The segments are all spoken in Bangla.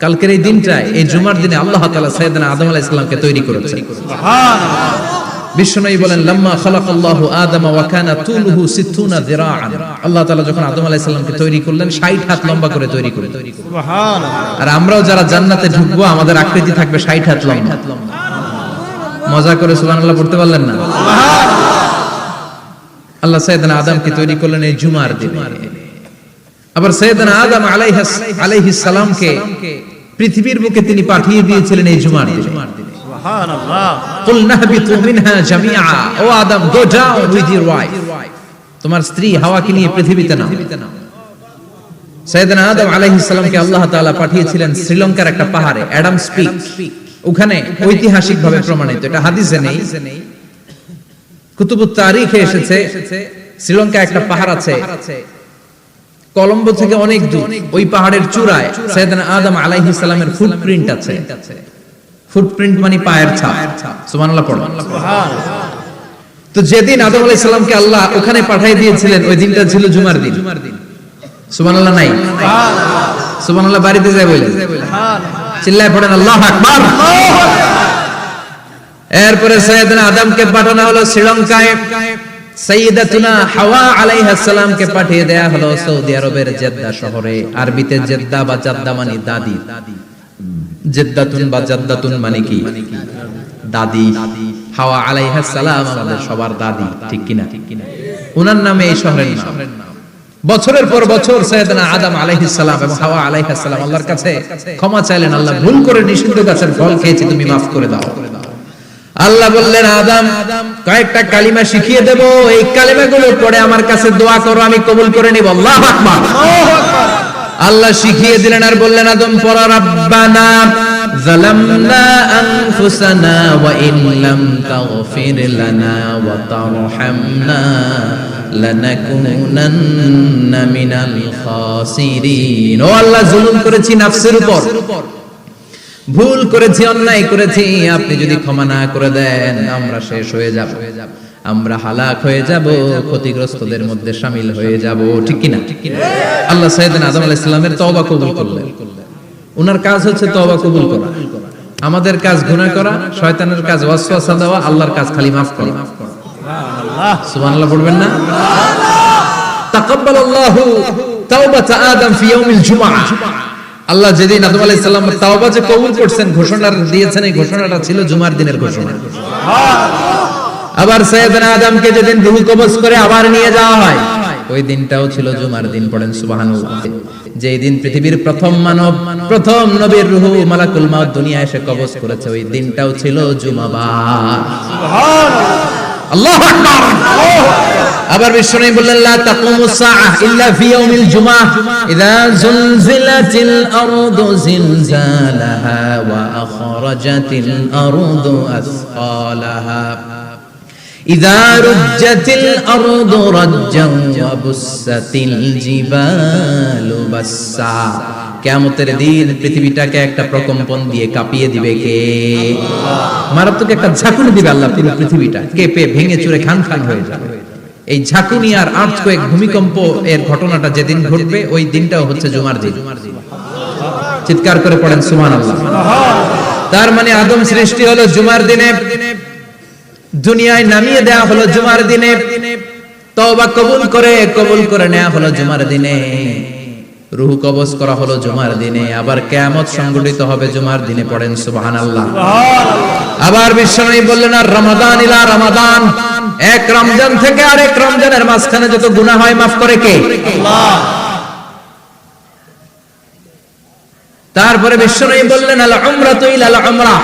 কালকের এই দিনটায়, এই জুমার দিনে আল্লাহ তাআলা সাইয়েদনা আদম আলাইহিস সালামকে তৈরি করেছেন। সুবহানাল্লাহ। বিশ্বনবী বলেন, লাম্মা খালাকাল্লাহু আদম ওয়া কানা তুলুহু 60 যিরাআন। আল্লাহ তাআলা যখন আদম আলাইহিস সালামকে তৈরি করলেন 60 হাত লম্বা করে তৈরি করলেন। সুবহানাল্লাহ। আর আমরাও যারা জান্নাতে ঢুকবো আমাদের আকৃতি থাকবে 60 হাত লম্বা। মজা করে সুবহানাল্লাহ পড়তে পারলেন না? সুবহানাল্লাহ। আল্লাহ সাইয়েদনা আদমকে তৈরি করলেন এই জুমার দিনে। আবার সাইয়েদনা আদম আলাইহিস সালামকে পৃথিবীর বুকে তিনি পাঠিয়ে দিয়েছিলেন এই জুমার দিনে। সুবহানাল্লাহ। কুল নাহবিতু মিনহা জামিআ, ও Adam, go down with your wife, তোমার স্ত্রী হাওয়াকে নিয়ে পৃথিবীতে নাও। সাইয়েদনা আদম আলাইহিস সালামকে আল্লাহ তাআলা পাঠিয়েছিলেন শ্রীলঙ্কার একটা পাহাড়ে, অ্যাডামস পিক। ওখানে ঐতিহাসিকভাবে প্রমাণিত, এটা হাদিসে নেই, কুতুবুত তারিখে এসেছে। শ্রীলঙ্কা একটা পাহাড় আছে, কলম্বো থেকে অনেক দূর। ওই পাহাড়ের চূড়ায় সাইয়েদনা আদম আলাইহিস সালামের ফুটপ্রিন্ট আছে। ফুটপ্রিন্ট মানে পায়ের ছাপ। সুবহানাল্লাহ পড়ুন। তো যেদিন আদম আলাইহিস সালামকে আল্লাহ ওখানে পাঠিয়ে দিয়েছিলেন ওই দিনটা ছিল জুমার দিন। সুবহানাল্লাহ নাই? সুবহানাল্লাহ বাড়িতে যায় বলে চিল্লায় পড়েন আল্লাহু আকবার। এরপরে সাইয়েদনা আদমকে পাঠানো হলো শ্রীলঙ্কায়। সাইয়্যিদাতুনা হাওয়া আলাইহিস সালামকে পাঠিয়ে দেয়া হলো সৌদি আরবের জেদ্দা শহরে। আরবিতে জেদ্দা বা জাদ্দা মানে দাদি। জেদ্দাতুন বা জাদ্দাতুন মানে কি? দাদি। হাওয়া আলাইহিস সালাম আমাদের সবার দাদি, ঠিক কিনা? ওনার নামে এই শহরের নাম। বছরের পর বছর সাইয়েদনা আদম আলাইহিস সালাম এবং হাওয়া আলাইহিস সালাম আল্লাহর কাছে ক্ষমা চাইলেন, আল্লাহ ভুল করে নিষিদ্ধ গাছের ফল খেয়েছি, তুমি মাফ করে দাও। আল্লাহ বললেন, আদম, কয়েকটা কালিমা শিখিয়ে দেব, এই কালিমাগুলো পড়ে আমার কাছে দোয়া করো, আমি কবুল করে নিব। আল্লাহু আকবার। আল্লাহ শিখিয়ে দিলেন আর বললেন, আদম পড়ো, রাব্বানা যালামনা আনফুসানা ওয়া ইন লাম তাগফির লানা ওয়া তারহামনা লানাকুনান্না মিনাল খাসিরিন। ও আল্লাহ, জুলুম করেছি নাফসের উপর, ভুল করেছি, অন্যায় করেছি, আপনি যদি ক্ষমা না করে দেন আমরা শেষ হয়ে যাব, আমরা হালাক হয়ে যাব, ক্ষতিগ্রস্তদের মধ্যে শামিল হয়ে যাব, ঠিক কি না? আল্লাহ সাইয়েদনা আদম আলাইহিস সালামের তওবা কবুল করলেন। ওনার কাজ হচ্ছে তওবা কবুল করা, আমাদের কাজ গুনাহ করা, শয়তানের কাজ ওয়াসওয়াসা দেওয়া, আল্লাহর কাজ খালি মাফ করা। সুবহানাল্লাহ। সুবহানাল্লাহ পড়বেন না? তাকাব্বালাল্লাহু তাওবাতা আদম ফি ইয়াউমিল জুমআ। আল্লাহ যেদিন আদম আলাইহিস সালাম তাওবা যে কবুল করছেন, ঘোষণা দিয়েছেন, এই ঘোষণাটা ছিল জুমার দিনের ঘোষণা। আবার সাইয়েদনা আদমকে যেদিন রূহ কবজ করে আবার নিয়ে যাওয়া হয়, ওই দিনটাও ছিল জুমার দিন। পড়েন সুবহানাল্লাহ। যেই দিন পৃথিবীর প্রথম মানব, প্রথম নবীর রূহ মালাকুল মাউত দুনিয়ায় এসে কবজ করেছে, ওই দিনটাও ছিল জুমাবার। সুবহানাল্লাহ। আল্লাহু আকবার। আবার বিশ্বনবী বললেন, লা তাকুমুস সাআহ ইল্লা ফি ইয়াউমিল জুমআহ ইযা যুলজিলাতিল আরদু জিলজালাহা ওয়া আখরাজাতিল আরদু আসফালাহা ইযা রুজ্জাতিল আরদু রাজ্জান ওয়া বুসাতিল জিবালু বাসসা। কিয়ামতের দিন পৃথিবীটাকে একটা প্রকম্পন দিয়ে কাঁপিয়ে দিবে কে? মারাত্মক একটা ঝাঁকুনি দিবে আল্লাহ, পুরো পৃথিবীটা কেঁপে ভেঙে চুরে খান খান হয়ে যাবে। এই ঝাঁকুনি আর আর্থকোয়েক, ভূমিকম্প এর ঘটনাটা যেদিন ঘটবে ওই দিনটাও হচ্ছে জুমার দিন। চিৎকার করে পড়েন সুবহানাল্লাহ। তার মানে আদম সৃষ্টি হলো জুমার দিনে, দুনিয়ায় নামিয়ে দেয়া হলো জুমার দিনে, তওবা কবুল করে নেওয়া হলো জুমার দিনে, রূহ কবজ করা হলো জুমার দিনে, আবার কিয়ামত সংঘটিত হবে জুমার দিনে। পড়েন সুবহানাল্লাহ। আবার বিশ্বনবী বললেন, আর রমাদান ইলা রমাদান, এক রমজান থেকে আরেক রমজানের মাঝখানে যত গুনাহ হয় মাফ করে কে? আল্লাহ। তারপরে বিশ্বনবী বললেন, আল উমরাতু ইলাল উমরা,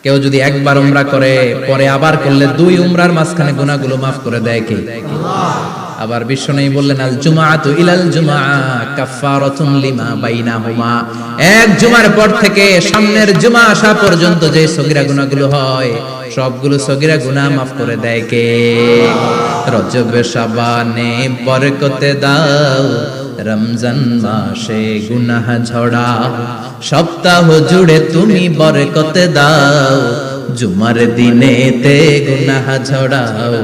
কেউ যদি একবার উমরা করে পরে আবার করলে দুই উমরার মাঝখানে গুনাহগুলো মাফ করে দেয় কে? আল্লাহ। আবার বিশ্বনবী বললেন, আল জুমআতু ইলাল জুমআ কাফারাতুন লিমা বাইনাহুমা, এক জুমার পর থেকে সামনের জুমা আসা পর্যন্ত যে সগীরা গুনাহগুলো হয় সবগুলো সগীরা গুনাহ মাফ করে দেয় কে? রজব শাবানে বরকতে দাও, রমজান মাসে গুনাহ ঝড়াও, সপ্তাহ জুড়ে তুমি বরকতে দাও, জুমার দিনেতে গুনাহ ঝড়াও,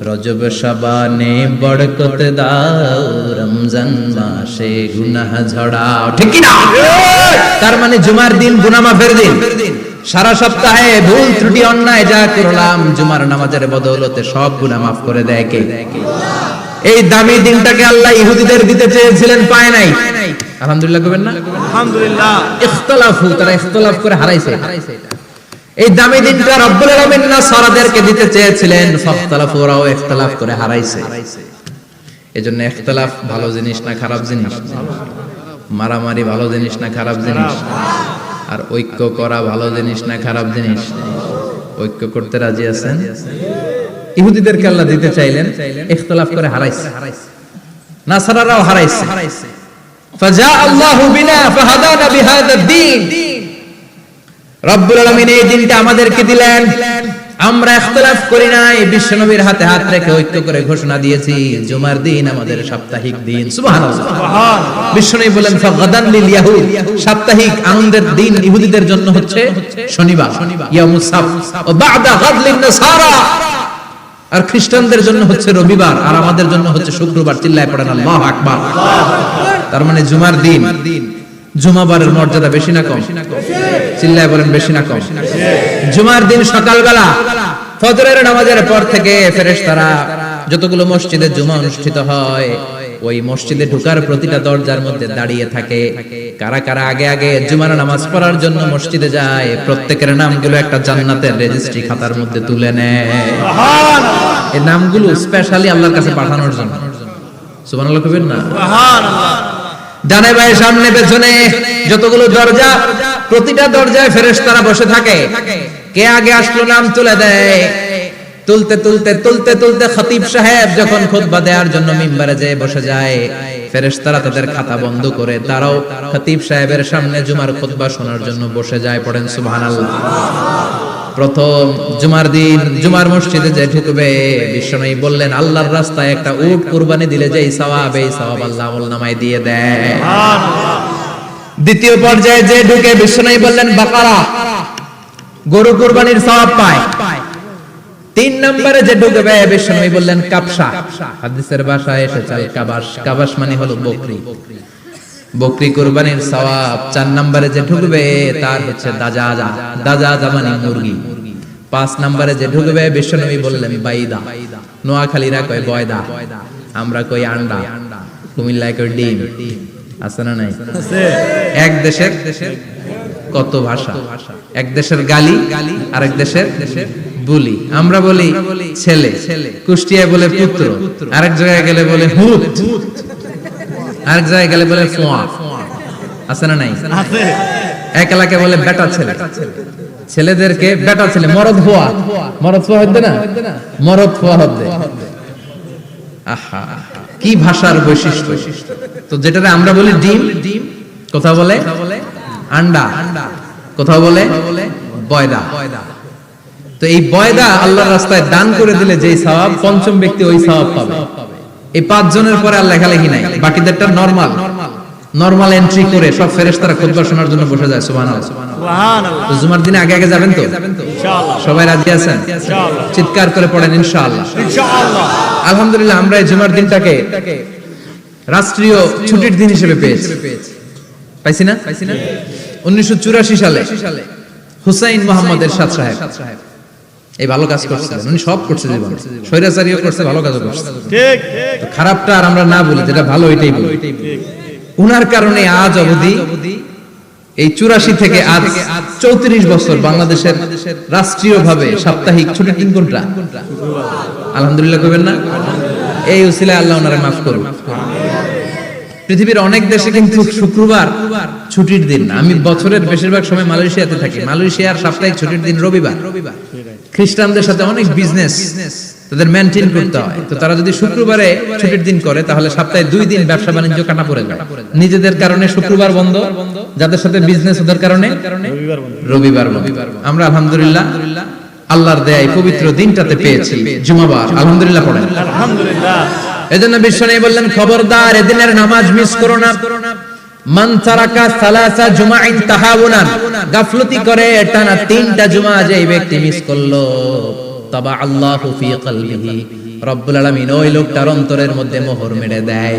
রজব শাবানে বরকত দাও, রমজান মাসে গুনাহ ঝড়াও, ঠিক কি না? তার মানে জুমার দিন গুনাহ মাফের দিন। সারা সপ্তাহে ভুল ত্রুটি অন্যায় যা করলাম জুমার নামাজের বদৌলতে সব গুনাহ মাফ করে দেয় কে? এই দামি দিনটাকে আল্লাহ ইহুদিদের দিতে চেয়েছিলেন, পায় নাই। আলহামদুলিল্লাহ কইবেন না? আলহামদুলিল্লাহ। ইখতিলাফু, তারা ইখতিলাফ করে হারাইছে। এই দামি দিনটা রব্বুল আলামিন নাসারাদেরকে দিতে চেয়েছিলেন, ফাখতালাফু, ওরাও ইখতিলাফ করে হারাইছে। এজন্য ইখতিলাফ ভালো জিনিস না খারাপ জিনিস? মারামারি ভালো জিনিস না খারাপ জিনিস? আর ঐক্য করা ভালো জিনিস না খারাপ জিনিস? ঐক্য করতে রাজি আছেন? ইহুদিদেরকে আল্লাহ দিতে চাইলেন, ইখতিলাফ করে হারাইছে। নাসারারাও হারাইছে। ফাজা আল্লাহু বিনা ফাহাদানা বিহাদা দ্বীন। রব্বুল আলামিন এই দিনটা আমাদেরকে দিলেন, আমরা ইখতিলাফ করি নাই, বিশ্বনবীর হাতে হাত রেখে ঐক্য করে ঘোষণা দিয়েছি জুমার দিন আমাদের সাপ্তাহিক দিন। সুবহানাল্লাহ। বিশ্বনবী বলেন ফাগাদান লিল ইয়াহুদ, সাপ্তাহিক আনন্দের দিন ইহুদিদের জন্য হচ্ছে শনিবার, ইয়ামুস সাbt, ও বা'দা গাদ লিন নাসারা, আর খ্রিস্টানদের জন্য হচ্ছে রবিবার, আর আমাদের জন্য হচ্ছে শুক্রবার। চিল্লায় পড়েন আল্লাহু আকবার। তার মানে জুমার দিন, জুমাবারের মর্যাদা বেশি না কম? চিল্লায় বলেন বেশি না কম? জুমার দিন সকালবেলা ফজরের নামাজের পর থেকে ফেরেশতারা যতগুলো মসজিদে জুমা অনুষ্ঠিত হয় ওই মসজিদে ঢোকার প্রতিটা দরজার মধ্যে দাঁড়িয়ে থাকে। কারা কারা আগে আগে জুমার নামাজ পড়ার জন্য মসজিদে যায়, প্রত্যেকের নামগুলো একটা জান্নাতের রেজিস্ট্রি খাতার মধ্যে তুলে নেয়। এই নামগুলো স্পেশালি আল্লাহর কাছে পাঠানোর জন্য। সুবহানাল্লাহ কইবেন না? সুবহানাল্লাহ। ডানে বায়ে সামনে পেছনে যতগুলো দরজা, প্রতিটা দরজায় ফেরেশতারা বসে থাকে। কে আগে আসলো নাম তুলে দেয়। তুলতে তুলতে তুলতে তুলতে খতিব সাহেব যখন খুতবা দেওয়ার জন্য মিম্বারে যেয়ে বসে যায়, ফেরেশতারা তাদের খাতা বন্ধ করে তারাও খতিব সাহেবের সামনে জুমার খুতবা শোনার জন্য বসে যায়। পড়েন সুবহানাল্লাহ। প্রথম জুমার দিন জুমার মসজিদে যে ঢুকবে, বিশ্বনবী বললেন আল্লাহর রাস্তায় একটা উট কুরবানি দিলে যেই সওয়াব, এই সওয়াব আল্লাহ আমলনামায় দিয়ে দেয়। দ্বিতীয় পর্যায়ে যে ঢুকে, বিশ্বনবী বললেন বাকারা, গরু কুরবানির সওয়াব পায়। তিন নম্বরে যে ঢুকবে, বিশ্বনবী বললেন কাবসা, হাদিসের ভাষায় এসেছে আল কাবাস, কাবাস মানে হলো বকরি, বকরি কুরবানির সওয়াব। চার নম্বরে যে ঢুকবে তার হচ্ছে দাজাজা, দাজাজা মানে মুরগি। পাঁচ নম্বরে যে ঢুকবে, বিশ্বনবী বললেন বাইদা, নোয়াখালীরা কয় বয়দা, আমরা কই আন্ডা, কুমিল্লায় কই ডিম। আছে না নাই? এক দেশের কত ভাষা, এক দেশের গালি আরেক দেশের বলি। আমরা বলি ছেলে, কুষ্টিয়ায় বলে পুত্র, আরেক জায়গায় গেলে বলে হুত, আরেক জায়গায় গেলে বলে ফোয়া। আছে না নাই? এক এলাকায় বলে বেটা ছেলে, ছেলেদেরকে বেটা ছেলে। মরদ ফোয়া, মরদ ফোয়া হচ্ছে না, মরদ ফোয়া হচ্ছে। আহা, কি ভাষার বৈশিষ্ট্য। তো যেটারে আমরা বলি ডিম, কোথাও বলে আন্ডা, কোথাও বলে বয়দা। তো এই বয়দা আল্লাহর রাস্তায় দান করে দিলে যেই সওয়াব, পঞ্চম ব্যক্তি ওই সওয়াব পাবে। এই পাঁচ জনের পরে আর লেখালেখি নাই, বাকিদেরটা নরমাল এন্ট্রি করে সব ফেরেশতারা খুতবা শোনার জন্য বসে যায়। সুবহানাল্লাহ। সুবহানাল্লাহ। তো জুমার দিনে আগে আগে যাবেন তো? ইনশাআল্লাহ। সবাই রাজি আছেন? ইনশাআল্লাহ। চিৎকার করে পড়েন ইনশাআল্লাহ। ইনশাআল্লাহ। আলহামদুলিল্লাহ, আমরা এই জুমার দিনটাকে রাষ্ট্রীয় ছুটির দিন হিসেবে পেয়েছি, পাইছি না? 1984 সালে হুসাইন মোহাম্মদ এরশাদ সাহেব এই ভালো কাজ করছিলেন। উনি সব করছে জীবনে, স্বৈরাচারীও করছে, ভালো কাজও করছে। ঠিক। তো খারাপটা আর আমরা না বলি, যেটা ভালো এটাই বলি। উনার কারণে আজ অবধি এই 84 থেকে আজ 34 বছর বাংলাদেশের রাষ্ট্রীয়ভাবে সাপ্তাহিক ছুটির দিন কোনটা? আলহামদুলিল্লাহ কইবেন না? এই উসিলায় আল্লাহ ওনারে মাফ করুন। পৃথিবীর অনেক দেশে কিন্তু শুক্রবার ছুটির দিন। আমি বছরের বেশিরভাগ সময় মালয়েশিয়াতে থাকি। মালয়েশিয়ার সাপ্তাহিক ছুটির দিন রবিবার। খ্রিস্টানদের সাথে অনেক বিজনেস তাদের মেইনটেইন করতে হয়। তো তারা যদি শুক্রবারে ছুটির দিন করে, তাহলে সপ্তাহে 2 দিন ব্যবসা বাণিজ্য কাটা পড়ে যায়। নিজেদের কারণে শুক্রবার বন্ধ, যাদের সাথে বিজনেস ওদের কারণে রবিবার বন্ধ। আমরা আলহামদুলিল্লাহ আল্লাহর দয়ায় পবিত্র দিনটাতে পেয়েছি জুমাবার। আলহামদুলিল্লাহ পড়েন আলহামদুলিল্লাহ। এজন্য বিশ্বনবী বললেন খবরদার এদিনের নামাজ মিস করো না। মান তারাকা সালাসা জুমাইন তাহাউনান, গাফলতি করে টানা 3টা জুমা যে ব্যক্তি মিস করলো, তাবা আল্লাহু ফি কলবিহি, রব্বুল আলামিন ওই লোকটার অন্তরের মধ্যে মোহর মেরে দেয়।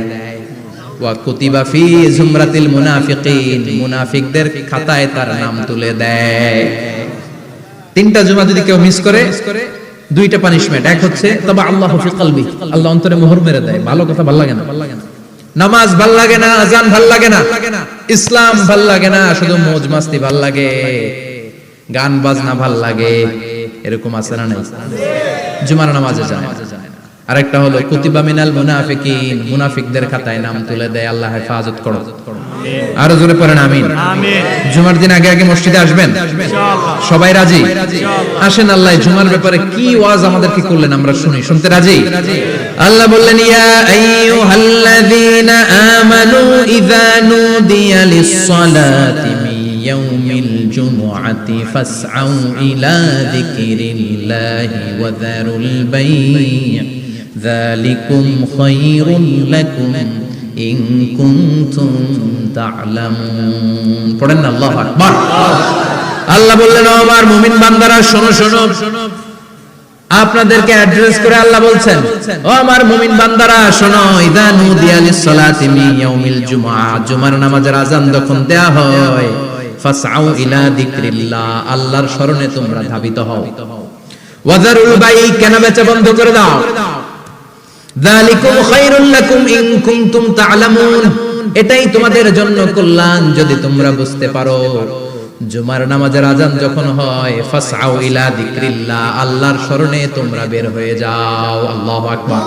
ওয়া কুতিবা ফি জুমরাতিল মুনাফিকিন, মুনাফিকদের খাতায় তার নাম তুলে দেয়। তিনটা জুমা যদি কেউ মিস করে, দুইটা পানিশমেন্ট। এক হচ্ছে তবে আল্লাহ ফি কলবি, আল্লাহ অন্তরে মোহর মেরে দেয়। ভালো কথা ভাল লাগে না, নামাজ ভাল লাগে না, আজান ভাল লাগে না, ইসলাম ভাল লাগে না, শুধু মौज মাস্তি ভাল লাগে, গান বাজনা ভাল লাগে, এরকম আছে না নাই? জুমার নামাজে যায়। আরেকটা হলো কুতিবা মিনাল মুনাফিকিন, মুনাফিকদের খাতায় নাম তুলে দেয়। আল্লাহ হেফাজত করো। আরো জোরে পড়েন আমিন। জুমার দিন আগে আগে মসজিদে আসবেন সবাই? রাজি? আসেন, আল্লাহ জুমার ব্যাপারে কি ওয়াজ আমাদেরকে করলেন আমরা শুনি। শুনতে রাজি? আল্লাহ বললেন, ইয়া আইয়ুহাল্লাযীনা আমানু ইযা নুদিয়া লিস-সালাতি মিন ইয়াউমিল জুমআতি ফাসআউ ইলা যিকরিল্লাহি ওয়া যারুল বাই', যালিকুম খায়রুল লাকুম ইন কুনতুম তা'লামুন। পড়েন না আল্লাহু আকবার। আল্লাহ বললেন, ও আমার মুমিন বান্দারা শোনো শোনো। আপনাদেরকে অ্যাড্রেস করে আল্লাহ বলছেন, ও আমার মুমিন বান্দারা শোনো, ইযা নুদিয়া লিস-সালাতি মিন ইয়াউমিল জুমআ, জুমার নামাজের আযান যখন দেয়া হয়, ফাসআউ ইলা যিকরিল্লাহ, আল্লাহর স্মরণে তোমরা ধাবিত হও। ওয়া যারুল বাই', কেনা বেচা বন্ধ করে দাও। যালিকুম খায়রুল লাকুম ইন কুনতুম তা'লামুন, এটাই তোমাদের জন্য কল্যাণ যদি তোমরা বুঝতে পারো। জুমার নামাজের আযান যখন হয়, ফাসআউ ইলা যিকরিল্লাহ, আল্লাহর স্মরণে তোমরা বের হয়ে যাও। আল্লাহু আকবার।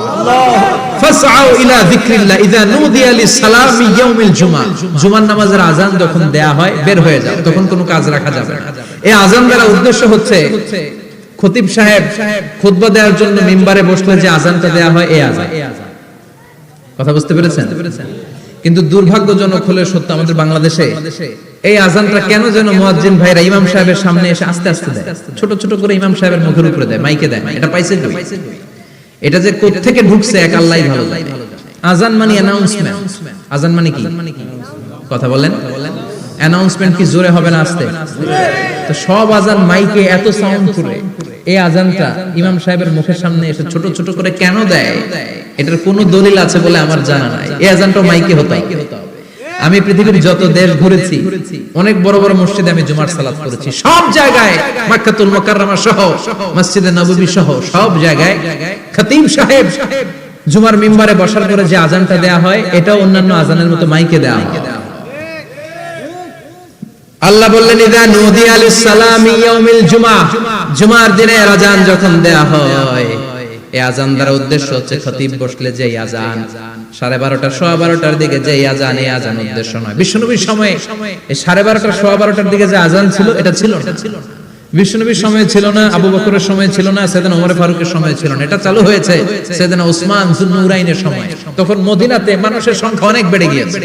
ফাসআউ ইলা যিকরিল্লাহ ইযা নুদিয়া লিস-সালামি ইয়াউমিল জুমআ, জুমার নামাজের আযান যখন দেয়া হয় বের হয়ে যাও, তখন কোনো কাজ রাখা যাবে না। এই আযান দ্বারা উদ্দেশ্য হচ্ছে খতিব সাহেব খুতবা দেওয়ার জন্য মিম্বারে বসলে যে আযানটা দেয়া হয়, এই আযান। কথা বুঝতে পেরেছেন? কিন্তু দুর্ভাগ্যজনক হলে সত্য, আমাদের বাংলাদেশে এই আযানটা কেন যেন মুয়াজ্জিন ভাইরা ইমাম সাহেবের সামনে এসে আস্তে আস্তে দেয়, ছোট ছোট করে ইমাম সাহেবের মুখের উপরে দেয়, মাইকে দেয়। এটা পাইছে কই? এটা যে কোথা থেকে ঢুকছে এক আল্লাহই ভালো জানে। আযান মানে অ্যানাউন্সমেন্ট। আযান মানে কি? কথা বলেন। অ্যানাউন্সমেন্ট কি জোরে হবে না আস্তে? তো সব আযান মাইকে এত সাউন্ড করে, এই আযানটা ইমাম সাহেবের মুখের সামনে এসে ছোট ছোট করে কেন দেয়? এটার কোনো দলিল আছে বলে আমার জানা নাই। এই আযানটা মাইকে হতো। আমি পৃথিবীর যত দেশ ঘুরেছি, অনেক বড় বড় মসজিদে আমি জুমার সালাত করেছি। সব জায়গায় মক্কাতুল মুকাররমা সহ, মসজিদে নববী সহ সব জায়গায় খতিব সাহেব জুমার মিম্বারে বসার পরে যে আযানটা দেয়া হয়, এটা অন্যান্য আযানের মতো মাইকে দেয়া হয়। আল্লাহ বললেন, ইযা নুদিয়া লিস-সালামি ইয়াউমিল জুমআ, জুমার দিনে আযান যখন দেয়া হয়, এই আযান দ্বারা উদ্দেশ্য হচ্ছে খতিব বসলে যে আযান 12:30 12:15 দিকে যে আযান, এই আযান উদ্দেশ্য নয়। বিশ্বনবীর সময়ে এই 12:30 12:15 দিকে যে আযান ছিল, এটা ছিল না। বিশ্বনবীর সময় ছিল না, আবু বকরের সময় ছিল না, সাইয়েদনা ওমর ফারুকের সময় ছিল না। এটা চালু হয়েছে সাইয়েদনা উসমান যুন্নুরাইনের সময়। তখন মদিনাতে মানুষের সংখ্যা অনেক বেড়ে গিয়েছে,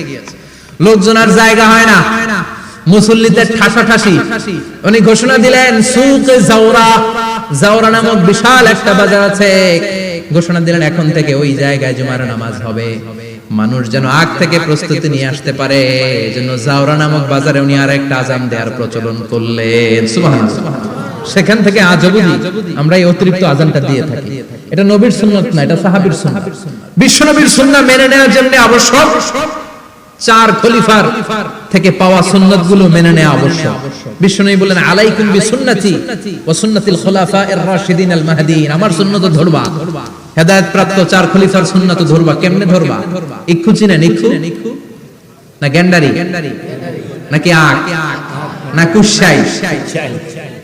লোকজন আর জায়গা হয় না, মুসল্লিদের ঠাসাঠাসি। উনি ঘোষণা দিলেন, সুকে জাওরা, জাওরা নামক বিশাল একটা বাজার আছে, ঘোষণা দিলেন এখন থেকে ওই জায়গায় জুমার নামাজ হবে। মানুষ যেন আগ থেকে প্রস্তুতি নিয়ে আসতে পারে, এজন্য জাওরা নামক বাজারে উনি আরেকটা আযান দেওয়ার প্রচলন করলেন। সুবহানাল্লাহ। সেখান থেকে আজ অবধি আমরা এই অতিরিক্ত আযানটা দিয়ে থাকি। এটা নবীর সুন্নাত না, এটা সাহাবীর সুন্নাত। বিশ্বনবীর সুন্নাহ মেনে নেওয়ার জন্য আবশ্যক, 4 খলিফার থেকে পাওয়া সুন্নাতগুলো মেনে নেওয়া আবশ্যক। বিশ্বনবী বলেন, আলাইকুম বিসুন্নতি ওয়া সুন্নাতিল খুলাফায়ে রাশিদিন আল মাহদিয়িন, আমার সুন্নাত ধরবা, হেদায়েত প্রাপ্ত 4 খলিফার সুন্নাত ধরবা। কেমনে ধরবা? ইক্ষু চিনেন? ইক্ষু না গ্যান্ডারি নাকি আখ না কুশাই?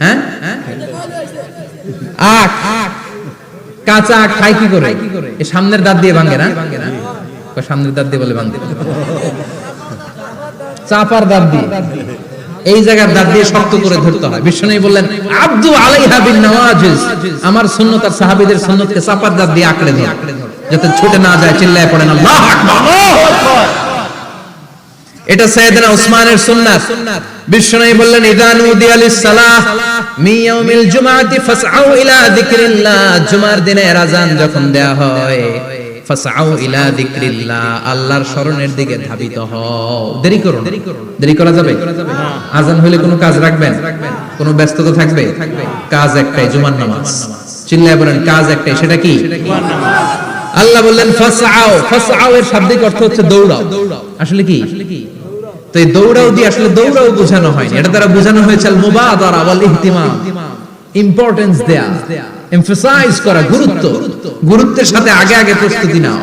হ্যাঁ, আখ। কাঁচা আখ খায় কি করে? এই সামনের দাঁত দিয়ে ভাঙে না? সামনের দাঁত দিয়ে বলে ভাঙতে, চাপার দাঁত দিয়ে, এই জায়গার দাঁত দিয়ে শক্ত করে ধরতে হয়। বিশ্বনবী বললেন, আব্দু আলাইহা বিন নওয়াজিজ, আমার সুন্নাত আর সাহাবীদের সুন্নাতকে চাপার দাঁত দিয়ে আঁকড়ে ধর, যাতে ছুটে না যায়। চিল্লায় পড়েন আল্লাহু আকবার। এটা সাইয়েদনা উসমানের সুন্নাত। বিশ্বনবী বললেন, ইযা নুদিয়া লিস-সালাহ মিন ইয়াউমিল জুমআতি ফাসআউ ইলা যিকরিল্লাহ, জুমার দিনে আযান যখন দেয়া হয়, ফাসআউ ইলা যিকরিল্লাহ, আল্লাহর স্মরণের দিকে ধাবিত হও। দেরি করো না। দেরি করা যাবে? আযান হইলে কোনো কাজ রাখবেন? কোনো ব্যস্ততা থাকবে? কাজ একটাই, জুমার নামাজ। চিল্লায় বলেন, কাজ একটাই, সেটা কি? আল্লাহ বললেন ফাসআও, ফাসআও এর শাব্দিক অর্থ হচ্ছে দৌড়াও। আসলে কি? তো এই দৌড়াও দিয়ে আসলে দৌড়াও বোঝানো হয়নি, এটা দ্বারা বোঝানো হয়েছে আল মুবাদারা ওয়াল ইহতিমাম, ইম্পর্টেন্স দেয়া, এমফাসাইজ করা, গুরুত্বের সাথে আগে আগে প্রস্তুতি নাও।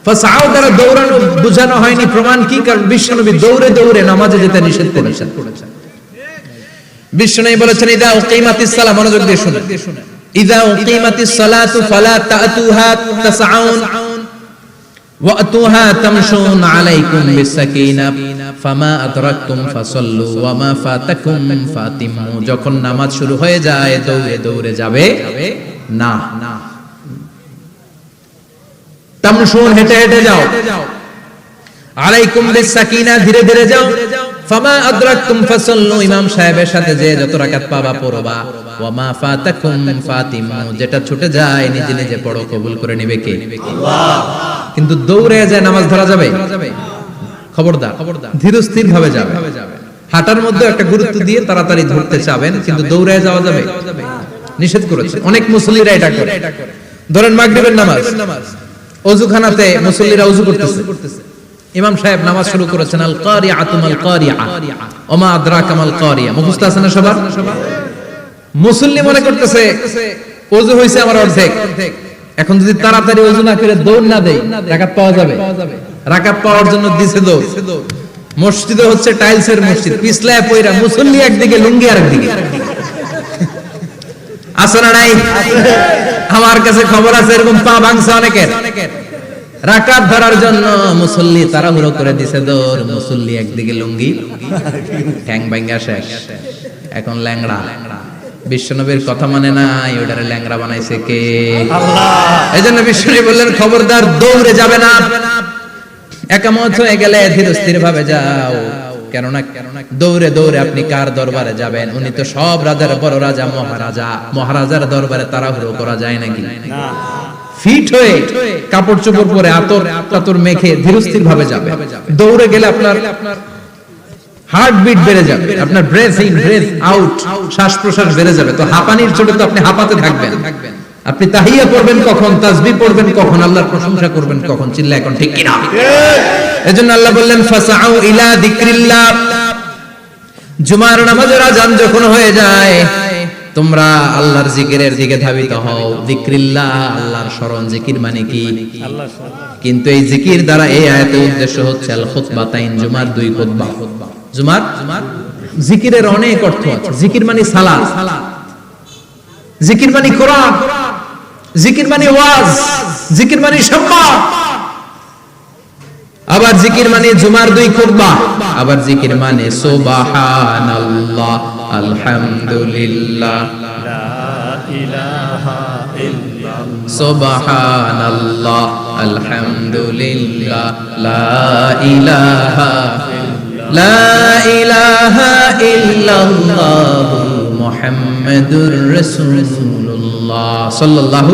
ফাসআও দ্বারা দৌড়ানো বোঝানো হয়নি, প্রমাণ কি? কারণ বিশ্বনবী দৌড়ে দৌড়ে নামাজে যেতে নিষেধ করেছেন। বিশ্বনবী বলেছেন ইদা উকিমাতিস সালাহ, মনোযোগ দিয়ে শুনুন, ইদা উকিমাতিস সালাতু ফালা তা'তুহা তাসআউন ওয়াতুহা তামশুন আলাইকুম বিসাকিনা ফামা আদরাকতুম ফাসাল্লু ওয়া মা ফাতাকুম ফাতিমু। যখন নামাজ শুরু হয়ে যায় দৌড়ে দৌড়ে যাবে না, তামশুন হেঁটে হেঁটে যাও, আলাইকুম বিসাকিনা ধীরে ধীরে যাও, ফামা আদরাকতুম ফাসাল্লু ইমাম সাহেবের সাথে যে যত রাকাত পাবা পড়বা, ওয়া মা ফাতাকুম ফাতিমু যেটা ছুটে যায় নিজে নিজে পড়ো, কবুল করে নেবে কে? আল্লাহ। কিন্তু দৌড়ে যায় নামাজ ধরা যাবে? খবরদার, ধীরস্থির ভাবে যাবে। হাঁটার মধ্যে একটা গুরুত্ব দিয়ে তাড়াতাড়ি ধরতে চাবেন, কিন্তু দৌড়ে যাওয়া যাবে? নিষেধ করেছে। অনেক মুসল্লিরা এটা করে। ধরেন মাগরিবের নামাজ, ওযুখানাতে মুসল্লিরা ওযু করতেছে, ইমাম সাহেব নামাজ শুরু করেছেন আল কারিআতু মাল কারিআ ওয়া মা আদরাকা মাল কারিআ, মুখস্থ আছে না সবার? মুসল্লি মনে করতেছে ওযু হইছে আমার অর্ধেক, এখন যদি তাড়াতাড়ি ওযু না করে দৌড় না দেই রাকাত পাওয়া যাবে? রাকাত পাওয়ার জন্য দিছে দৌড়। মসজিদে হচ্ছে টাইলসের মসজিদ, পিছলায় পয়রা মুসল্লি একদিকে, লুঙ্গি আরেকদিকে। আছে না নাই? আমার কাছে খবর আছে এরকম পা ভাঙছে অনেকের। রাকাত ধরার জন্য মুসল্লি তাড়াহুড়ো করে দিছে দৌড়, মুসল্লি একদিকে লুঙ্গি, ঠ্যাং ভাঙা শেষ, এখন ল্যাংড়া। বিশ্বনবীর কথা মানে নাই, ওটারে ল্যাংড়া বানাইছে কে? আল্লাহ। এজন্য বিশ্বনবী বললেন খবরদার দৌড়ে যাবে না, একামত হয়ে গেলে ধীরস্থির ভাবে যাও। কেননা দৌড়ে দৌড়ে আপনি কার দরবারে যাবেন? উনি তো সব রাজার বড় রাজা, মহারাজা। মহারাজার দরবারে তাড়াহুড়ো করা যায় নাকি? ফিট হয়ে কাপড় চোপড় পরে আতর টাতর মেখে ধীরস্থির ভাবে যাবে। দৌড়ে গেলে আপনার হার্টবিট বেড়ে যাবে, আপনার ব্রেথ ইন ব্রেথ আউট, শ্বাস প্রশ্বাস বেড়ে যাবে। তো হাঁপানির চোটে তো আপনি হাঁপাতে থাকবেন। আপনি তাহিয়া পড়বেন কখন, তাসবিহ পড়বেন কখন, আল্লাহর প্রশংসা করবেন কখন? চিল্লা এখন ঠিক কিনা? এজন্য আল্লাহ বললেন ফাসআউ ইলা যিকরিল্লাহ, জুমার নামাজের আযান যখন হয়ে যায় তোমরা আল্লাহর জিকিরের দিকে ধাবিত হও। যিকরিল্লাহ, আল্লাহর স্মরণ। জিকির মানে কি? আল্লাহর স্মরণ। কিন্তু এই জিকির দ্বারা এই আয়াতের উদ্দেশ্য হচ্ছে আল খুতবাতাইন, জুমার দুই খুতবা। জুমার জিকিরের অনেক অর্থ আছে। জিকির মানে সালাত, জিকির মানে কোরআন, জিকির মানে ওয়াজ, জিকির মানে সম্মান। আবার জিকির মানে জুমার দুই খুতবা, আবার জিকির মানে সুবহানাল্লাহ, আলহামদুলিল্লাহ, লা ইলাহা ইল্লাল্লাহ, সুবহানাল্লাহ, আলহামদুলিল্লাহ, লা ইলাহা লা ইলাহা ইল্লাল্লাহ মুহাম্মাদুর রাসূলুল্লাহ সাল্লাল্লাহু।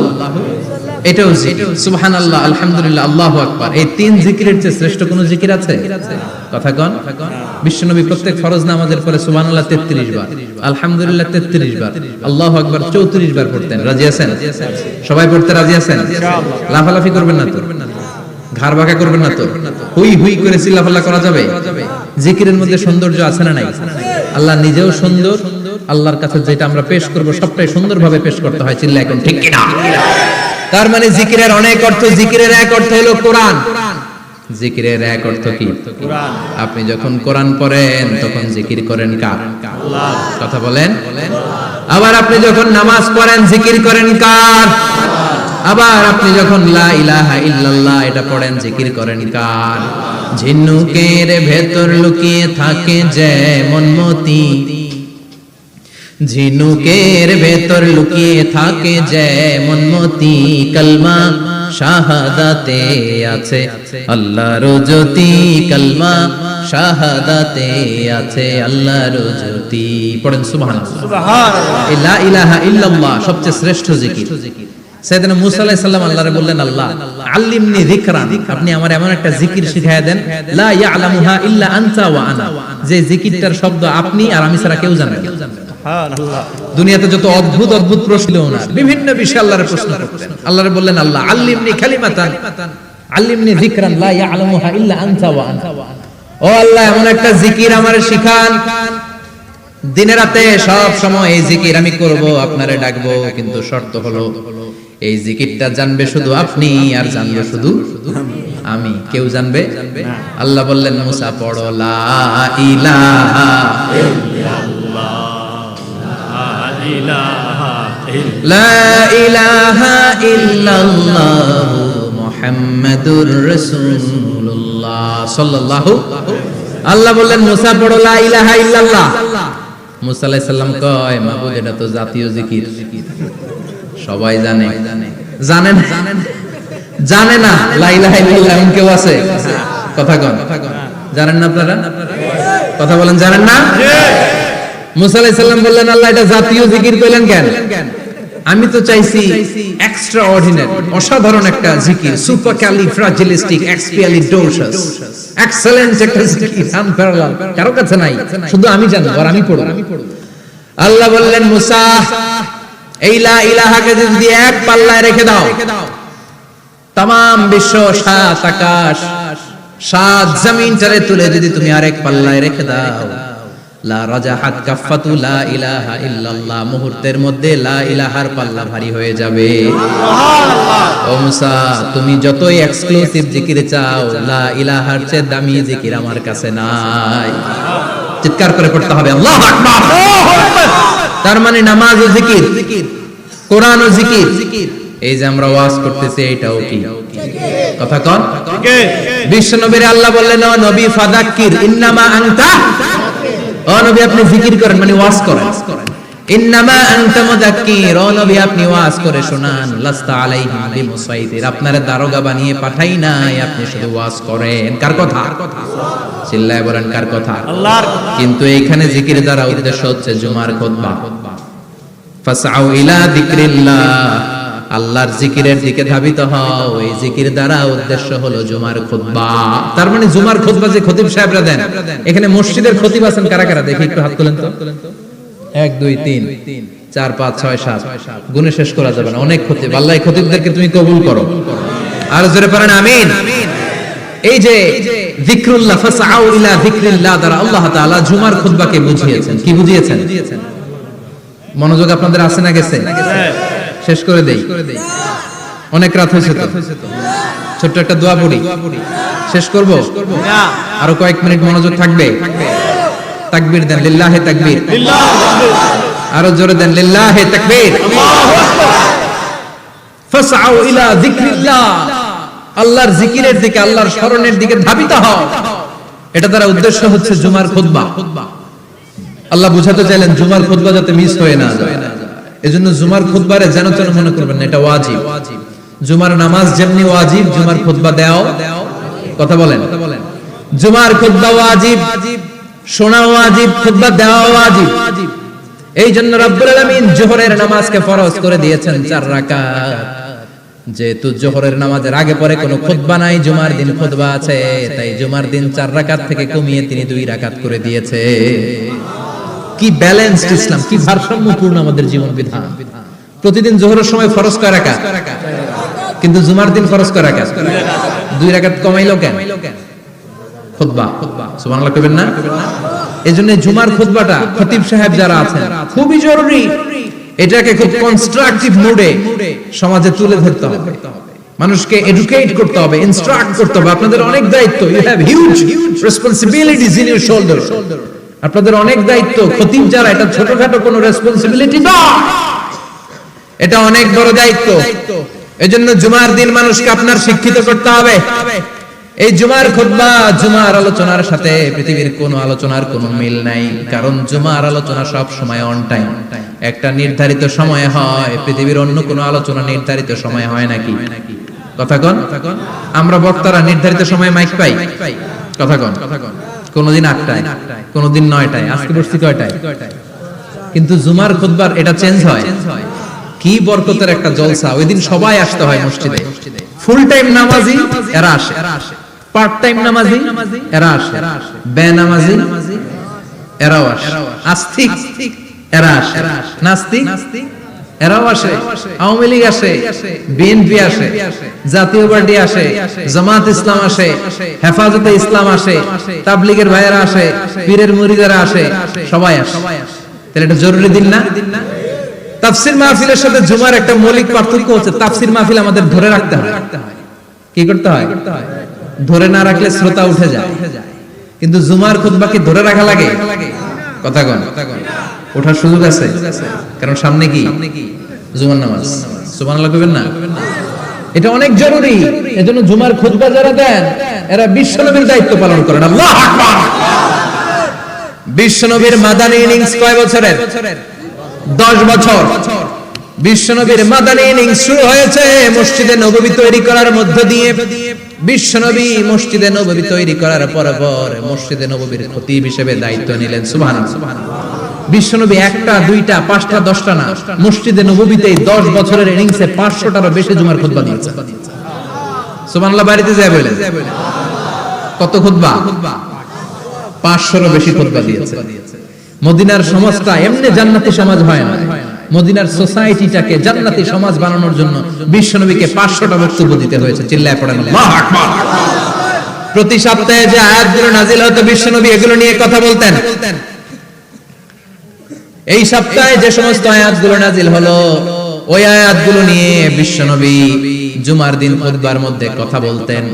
এটাও জিকির। সুবহানাল্লাহ, আলহামদুলিল্লাহ, আল্লাহু আকবার। এই তিন জিকিরের চেয়ে শ্রেষ্ঠ কোন জিকির আছে? কথা কোন? বিশ্বনবী প্রত্যেক ফরজ নামাজের পরে সুবহানাল্লাহ 33 বার, আলহামদুলিল্লাহ 33 বার, আল্লাহু আকবার 34 বার পড়তেন। রাজি আছেন? সবাই পড়তে রাজি আছেন? লাফালাফি করবেন না তো? ঘাড় বাঁকা করবেন না তো? হুই হুই করে চিল্লাফাল্লা করা যাবে? জিকিরের মধ্যে সৌন্দর্য আছে না নাই? আল্লাহ নিজেও সুন্দর, আল্লাহর কাছে যেটা আমরা পেশ করব সবটাই সুন্দরভাবে পেশ করতে হয়। চিল্লা এখন ঠিক কিনা? তার মানে জিকিরের অনেক অর্থ। জিকিরের এক অর্থ হলো কোরআন। জিকিরের এক অর্থ কি? কোরআন। আপনি যখন কোরআন পড়েন তখন জিকির করেন কার? আল্লাহ। কথা বলেন। আবার আপনি যখন নামাজ পড়েন জিকির করেন কার? আবার আপনি যখন লা ইলাহা ইল্লাল্লাহ এটা পড়েন জিকির করেন কার? ঝিনুকের ভেতর লুকিয়ে থাকে যেমন মতি, ঝিনুকের ভেতর লুকিয়ে থাকে যেমন মতি, কালমা শাহাদাতে আছে আল্লাহর জ্যোতি, কালমা শাহাদাতে আছে আল্লাহর জ্যোতি। পড়েন সুবহানাল্লাহ। সুবহানাল্লাহ। লা ইলাহা ইল্লাল্লাহ সবচেয়ে শ্রেষ্ঠ জিকির। সাইয়েদনা মুসা আলাইহিস সালাম আল্লাহরে বললেন, আল্লাহ আল্লিমনি যিকরান, আপনি আমার এমন একটা জিকির শিখায়া দেন, লা ইয়ালামুহা ইল্লা আনতা ওয়া আনা, যে জিকিরটার শব্দ আপনি আর আমি ছাড়া কেউ জানে না। সুবহানাল্লাহ। দুনিয়াতে যত অদ্ভুত অদ্ভুত প্রশ্ন না, বিভিন্ন বিষয়ে আল্লাহরে প্রশ্ন করতেন। আল্লাহরে বললেন, আল্লাহ আল্লিমনি কালিমাতান, আল্লিমনি যিকরান লা ইয়ালামুহা ইল্লা আনতা ওয়া আনা, ও আল্লাহ এমন একটা জিকির আমারে শিখান, দিনে রাতে সব সময় এই জিকির আমি করব, আপনারে ডাকবো, কিন্তু শর্ত হলো এই জিকিরটা জানবে শুধু আপনি আর জানবে শুধু আমি, কেউ জানবে না। আল্লাহ বললেন, মুসা পড়ো লা ইলাহা লা ইলাহা ইল্লাল্লাহ মুহাম্মাদুর রাসূলুল্লাহ সাল্লাল্লাহু। আল্লাহ বললেন, মুসা পড়ো লা ইলাহা ইল্লাল্লাহ। মুসা আলাইহিস সালাম কয়, মাবুদ এটা তো জাতীয় জিকির, সবাই জানে। জানেন জানে না লা ইলাহা ইল্লাল্লাহ এমন কেউ আছে? কথা কন, জানেন না আপনারা? কথা বলেন, জানেন না? মুসা আলাইহিস সালাম বললেন, আল্লাহ এটা জাতীয় জিকির কইলেন কেন? আমি তো চাইছি এক্সট্রা অর্ডিনারি, অসাধারণ একটা জিকির, সুপারক্যালিফ্রাজিলিস্টিক এক্সপিয়ালিডোসাস, এক্সেলেন্ট একটা জিকির, আনপ্যারালাল, কারো কাছে নাই, শুধু আমি জানি আর আমি পড়ব। আল্লাহ বললেন, মুসা এই লা ইলাহাকে যদি এক পাল্লায় রেখে দাও, তামাম বিশ্ব, সাত আকাশ, সাত জমিনটারে তুলে যদি তুমি আরেক পাল্লায় রেখে দাও, লা রাজাহাত কাফাতু লা ইলাহা ইল্লাল্লাহ, মুহূর্তের মধ্যে লা ইলাহার পাল্লা ভারী হয়ে যাবে। ও মুসা, তুমি যতই এক্সক্লুসিভ জিকির চাও, লা ইলাহার চেয়ে দামি জিকির আমার কাছে নাই। চিৎকার করে পড়তে হবে আল্লাহু আকবার। তার মানে নামাজ ও জিকির, কোরআন ও জিকির, এই যে আমরা ওয়াজ করতেছি এটাও কি? কথা কন। বিশ্ব নবীর আল্লাহ বললেন, ও নবী ফাযাক্কির ইন্নামা আনতা, ও নবী আপনি জিকির করেন মানে ওয়াজ করেন। ইন্নামা আনতা মুযাক্কির, ও নবী আপনি ওয়াজ করে শোনান। লাস্তা আলাইহিম বিমুসাইতির, আপনারে দারোগা বানিয়ে পাঠাই নাই, আপনি শুধু ওয়াজ করেন। কার কথা? চিল্লায় বলেন কার কথা? আল্লাহর। কিন্তু এইখানে জিকির দ্বারা উদ্দেশ্য হচ্ছে জুমার খুতবা। ফাসআউ ইলা যিকরিল্লাহ, আল্লাহর জিকিরের দিকে ধাবিত হও, এই জিকির দ্বারা উদ্দেশ্য হলো জুমার খুতবা। তার মানে জুমার খুতবা যে খতিব সাহেবরা দেন, এখানে মসজিদের খতিব আছেন কারা কারা? দেখি একটু হাত তোলেন তো। 1 2 3 4 5 6 7, গুণে শেষ করা যাবে না, অনেক খতিব। আল্লাহ এই খতিবদেরকে তুমি কবুল করো। আর জোরে পড়েন আমিন। এই যে যিকরুল্লাহ, ফাসআউ ইলা যিকরিল্লাহ দ্বারা আল্লাহ তাআলা জুমার খুতবাকে বুঝিয়েছেন। কি বুঝিয়েছেন? মনোযোগ আপনাদের আছে না গেছে? শেষ করে দেই, অনেক রাত হয়েছে তো। ছোট্ট একটা দোয়া পড়ি, শেষ করব। আরো কয়েক মিনিট মনোযোগ থাকবে। তাকবীর দেন, লিল্লাহি তাকবীর। আরো জোরে দেন, লিল্লাহি তাকবীর। ফাসআউ ইলা যিকরিল্লাহ, আল্লাহর জিকিরের দিকে, আল্লাহর স্মরণের দিকে ধাবিত হও। এটা দ্বারা উদ্দেশ্য হচ্ছে জুমার খুতবা। আল্লাহ বুঝাতে চাইলেন জুমার খুতবা যাতে মিস হয়ে না যায়, এজন্য জুমার খুতবারে যেন তেন মনে করবেন না, এটা ওয়াজিব। জুমার নামাজ যেমনি ওয়াজিব, জুমার খুতবা দেও। কথা বলেন। জুমার খুতবা ওয়াজিব, শোনা ওয়াজিব, খুতবা দেওয়া ওয়াজিব। এই জন্য রব্বুল আলামিন জোহরের নামাজকে ফরজ করে দিয়েছেন 4 রাকাত। যেহেতু জোহরের নামাজের আগে পরে কোনো খুতবা নাই, জুমার দিন খুতবা আছে, তাই জুমার দিন 4 রাকাত থেকে কমিয়ে তিনি 2 রাকাত করে দিয়েছে। কি ব্যালেন্সড ইসলাম, কি ভারসাম্যপূর্ণ আমাদের জীবন বিধান। প্রতিদিন জোহরের সময় ফরজ কয় রাকাত, কিন্তু জুমার দিন ফরজ কয় রাকাত? 2 রাকাত কমাইলো কেন? খুতবা। সুবহানাল্লাহ কইবেন না? এজন্য জুমার খুতবাটা খতিব সাহেব যারা আছেন খুবই জরুরি। এটাকে খুব কনস্ট্রাকটিভ মোডে সমাজে তুলে ধরতে হবে, মানুষকে এডুকেট করতে হবে, ইনস্ট্রাক্ট করতে হবে। আপনাদের অনেক দায়িত্ব, you have huge responsibilities in your shoulder. আপনাদের অনেক দায়িত্ব। খতিব যারা, এটা ছোটখাটো কোনো রেসপন্সিবিলিটি না, এটা অনেক বড় দায়িত্ব। এজন্য জুমার দিন মানুষকে আপনার শিক্ষিত করতে হবে। এই জুমার খুতবা, জুমার আলোচনার সাথে পৃথিবীর কোনো আলোচনার কোনো মিল নাই, কারণ জুমার আলোচনা সব সময় অন টাইম, একটা নির্ধারিত সময়ে হয়। পৃথিবীর অন্য কোনো আলোচনা নির্ধারিত সময় হয় নাকি? কথা কন। আমরা বক্তারা নির্ধারিত সময়ে মাইক পাই? কথা কন। কোনদিন 8টায়, কোনদিন 9টায়, আজকে বসছি কয়টায়? কিন্তু জুমার খুতবার এটা চেঞ্জ হয়। কি বরকতের একটা জলসা। ওই দিন সবাই আসতে হয় মসজিদে। ফুল টাইম নামাজি এরা আসে, পার্ট টাইম নামাজি এরা আসে, বেনামাজি এরাও আসে, আস্তিক এরা আসে, নাস্তিক এরাও আসে, আওয়ামী লীগ আসে, বিএনপি আসে, জাতীয় পার্টি আসে, জামাত ইসলাম আসে, হেফাজতে ইসলাম আসে, তাবলীগের ভাইয়েরা আসে, পীরের মুরিদেরা আসে, সবাই আসে। তাহলে এটা জরুরি দিন না? তাফসীর মাহফিলের সাথে জুমার একটা মৌলিক পার্থক্য হচ্ছে, তাফসীর মাহফিল আমাদের ধরে রাখতে হয়। কি করতে হয়? ধরে না রাখলে শ্রোতা উঠে যায়। কিন্তু জুমার খুতবা কি ধরে রাখা লাগে? কথা কন, ওঠার সুযোগ আছে, কারণ সামনে কি জুমার নামাজ। সুবহানাল্লাহ কইবেন না? এটা অনেক জরুরি। এজন্য জুমার খুতবা যারা দেন এরা বিশ্বনবীর দায়িত্ব পালন করেন। আল্লাহু আকবার। বিশ্বনবীর মাদানী ইনিংস কয় বছরের? 10 বছর। বিশ্বনবীর মাদানী ইনিংস শুরু হয়েছে মসজিদে নববী তৈরি করার মধ্য দিয়ে। বিশ্বনবী মসজিদে নববী তৈরি করার পর মসজিদে নববীর খতিব হিসেবে দায়িত্ব নিলেন। সুবহানাল্লাহ। বিশ্বনবী একটা, দুইটা, পাঁচটা, 10টা না, মসজিদে নববীতেই 10 বছরের ইনিংসে 500টারও বেশি জুমার খুতবা দিয়েছেন। সুবহানাল্লাহ। বাড়িতে যায় বলেন কত খুতবা? 500রও বেশি খুতবা দিয়েছে। মদিনার সমাজটা এমনি জান্নাতি সমাজ হয় না। মদিনার সোসাইটিটাকে জান্নাতি সমাজ বানানোর জন্য বিশ্বনবীকে 500টা বক্তব্য দিতে হয়েছে। চিল্লায় পড়েন আল্লাহু আকবার। প্রতি সপ্তাহে যে আয়াতগুলো নাজিল হতো বিশ্বনবী এগুলো নিয়ে কথা বলতেন। এই সপ্তাহে যে সমস্ত আয়াতগুলো নাজিল হলো ওই আয়াতগুলো নিয়ে বিশ্বনবী জুমার দিন খুতবার মধ্যে কথা বলতেন।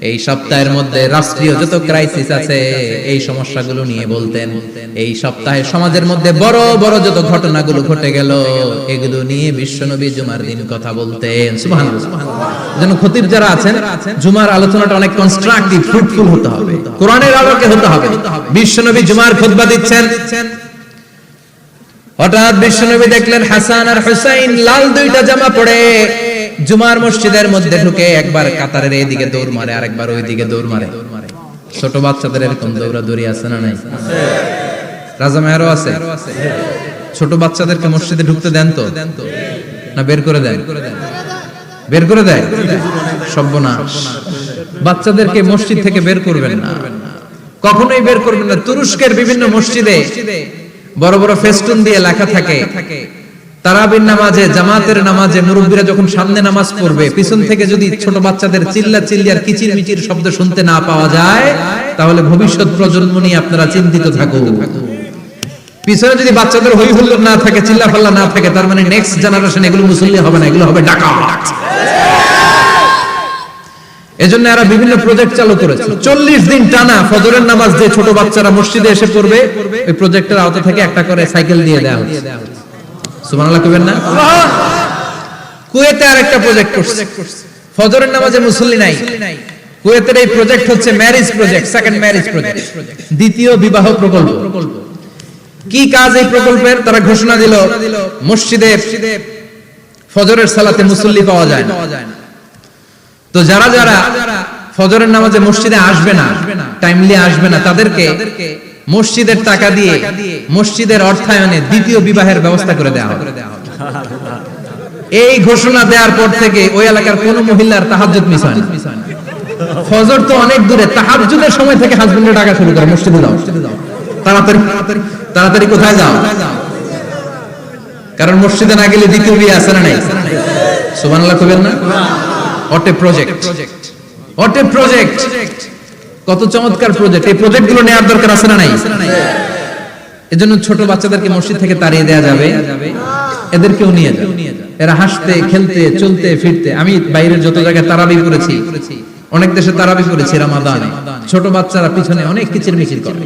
এই সপ্তাহের মধ্যে রাষ্ট্রীয় যত ক্রাইসিস আছে এই সমস্যাগুলো নিয়ে বলতেন। এই সপ্তাহে সমাজের মধ্যে বড় বড় যত ঘটনাগুলো ঘটে গেল এগুলো নিয়ে বিশ্বনবী জুমার দিন কথা বলতেন। সুবহানাল্লাহ। যেন খতিব যারা আছেন জুমার আলোচনাটা অনেক কনস্ট্রাকটিভ, ফ্রুটফুল হতে হবে, কোরআনের আলোকে হতে হবে। বিশ্বনবী জুমার খুতবা দিচ্ছেন, হঠাৎ বিশ্বনবী দেখলেন হাসান আর হুসাইন লাল দুইটা জামা পরে জুমার মসজিদের মধ্যে ঢুকে একবার কাতারের এইদিকে দৌড় মারে, আরেকবার ওইদিকে দৌড় মারে। ছোট বাচ্চাদের এরকম দৌড়াদৌড়ি আছে না নাই? রাজা মেহরও আছে। ছোট বাচ্চাদেরকে মসজিদে ঢুকতে দেন তো না বের করে দেন? বের করে দেয়। সর্বনাশ। বাচ্চাদেরকে মসজিদ থেকে বের করবেন না, কখনোই বের করবেন না। তুরস্কের বিভিন্ন মসজিদে বড় বড় ফেস্টুন দিয়ে লেখা থাকে তারাবির নামাজে, জামাতের নামাজে মুরব্বীরা যখন সামনে নামাজ পড়বে পিছন থেকে যদি ছোট বাচ্চাদের চিল্লা চিল্লি আর কিচির মিচির শব্দ শুনতে না পাওয়া যায় তাহলে ভবিষ্যৎ প্রজন্ম নিয়ে আপনারা চিন্তিত থাকুন। পিছনে যদি বাচ্চাদের হই হুল্লোড় না থাকে, চিল্লা ফাল্লা না থাকে, তার মানে নেক্সট জেনারেশন এগুলো মুসল্লি হবে না, এগুলো হবে ডাকাত। এজন্য এরা বিভিন্ন প্রজেক্ট চালু করেছে। 40 দিন টানা ফজরের নামাজ যে ছোট বাচ্চারা মসজিদে এসে পড়বে ওই প্রজেক্টের আওতা থেকে একটা করে সাইকেল দিয়ে দেওয়া হচ্ছে। সুবহানাল্লাহ কইবেন না? কুয়েতে আরেকটা প্রজেক্ট করছে, ফজরের নামাজে মুসল্লি নাই। কুয়েতের এই প্রজেক্ট হচ্ছে marriage project, second marriage project, দ্বিতীয় বিবাহ প্রকল্প। কি কাজ এই প্রকল্পের? তারা ঘোষণা দিল মসজিদে ফজরের সালাতে মুসল্লি পাওয়া যায় না। তো যারা যারা ফজরের নামাজে মসজিদে আসবে না, টাইমলি আসবে না, তাদেরকে মসজিদের টাকা দিয়ে মসজিদের অর্থায়নে দ্বিতীয় বিবাহের ব্যবস্থা করে দেওয়া হবে। এই ঘোষণা দেওয়ার পর থেকে ওই এলাকার কোন মহিলার তাহাজ্জুদ মিস হয় না। ফজর তো অনেক দূরে, তাহাজ্জুদের সময় থেকে হাজবেন্ডের টাকা শুরু করে মসজিদে যাও, তাড়াতাড়ি তাড়াতাড়ি কোথায় যাও, কারণ মসজিদে না গেলে দ্বিতীয় বিয়ে আছে না নাই? সুবহানাল্লাহ কইবেন না? What a project! What a project! কত চমৎকার প্রজেক্ট। এই প্রজেক্টগুলো নেওয়ার দরকার আছে না নাই? এজন্য ছোট বাচ্চাদেরকে মসজিদ থেকে তাড়িয়ে দেওয়া যাবে, এদেরকেও নিয়ে যাবে। এরা হাসতে খেলতে চলতে ফিরতে। আমি বাইরের যত জায়গায় তারাবি করেছি, অনেক দেশে তারাবি করেছি রামাদানে, ছোট বাচ্চারা পিছনে অনেক কিচিরমিচির করে।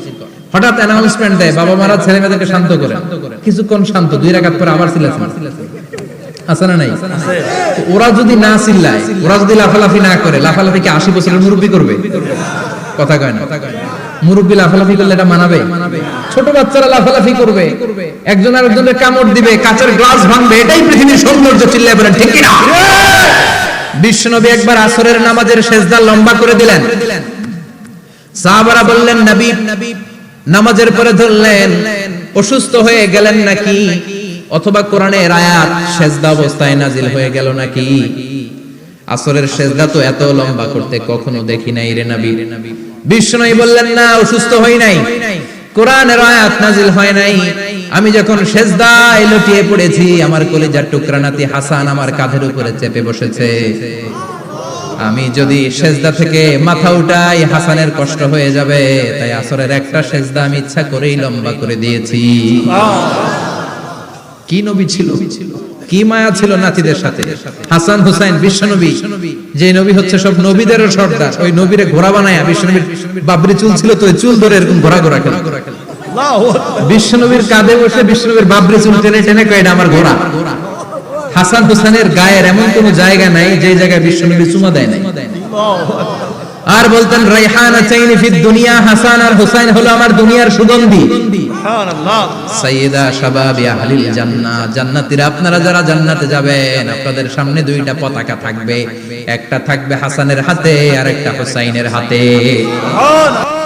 হঠাৎ অ্যানাউন্সমেন্ট দেয় বাবা মারা ছেলে মেয়েদেরকে শান্ত করে, কিছুক্ষণ শান্ত, 2 রাকাত পরে আবার চিল্লাচ্ছে। আছে না নাই? ওরা যদি না চিল্লায়, ওরা যদি লাফালাফি না করে, লাফালাফি কি 80 বছরের মুরব্বি করবে? কথা কয় না। মুরব্বি লাফালাফি করলে এটা মানাবে? ছোট বাচ্চারা লাফালাফি করবে, একজন আরেকজনের কামড় দিবে, কাঁচের গ্লাস ভাঙবে, এটাই পৃথিবীর সৌন্দর্য। চিল্লায় বলেন ঠিক কি না? বিশ্বনবী একবার আসরের নামাজের সেজদা লম্বা করে দিলেন। সাহাবারা বললেন নবী, নামাজের পরে ধরলেন অসুস্থ হয়ে গেলেন নাকি? অথবা কোরআনের আয়াত সেজদা অবস্থায় নাজিল হয়ে গেল নাকি? আসরের সেজদা তো এত লম্বা করতে কখনো দেখি নাই রে নবী। বিষ্ণুই বললেন না, অসুস্থ হই নাই, কোরআনের আয়াত নাজিল হয় নাই। আমি যখন সেজদায় লুটিয়ে পড়েছি, আমার কলিজার টুকরা নাতি হাসান আমার কাঁধের উপরে চেপে বসেছে। আমি যদি সেজদা থেকে মাথা উঠাই হাসানের কষ্ট হয়ে যাবে, তাই আসরের একটা সেজদা আমি ইচ্ছা করেই লম্বা করে দিয়েছি। কি নবী ছিল, কি মায়া ছিল নাতিদের সাথে। হাসান হুসাইন বিশ্বনবী, যে নবী হচ্ছে সব নবীদেরও সর্দার, ওই নবীরে ঘোড়া বানায়া, বিশ্বনবীর বাবরি চুল ছিল তো ওই চুল ধরে এরকম ঘোড়া ঘোড়া খেলা। বিশ্বনবীর কাঁধে বসে বিশ্বনবীর বাবরি চুল টেনে টেনে কয় এটা আমার ঘোড়া। হাসান হুসাইনের গায়ের এমন কোন জায়গা নাই যে জায়গায় বিশ্বনবী চুমা দেয় নাই। আর বলতেন রাইহানাতাইনি ফিদ দুনিয়া, হাসান আর হুসাইন হলো আমার দুনিয়ার সুগন্ধি। সুবহানাল্লাহ। সাইয়্যিদা শাবাবি আহলিল জান্নাহ, জান্নাতীরা আপনারা যারা জান্নাতে যাবেন, আপনাদের সামনে দুইটা পতাকা থাকবে, একটা থাকবে হাসানের হাতে আর একটা হুসাইনের হাতে। সুবহানাল্লাহ।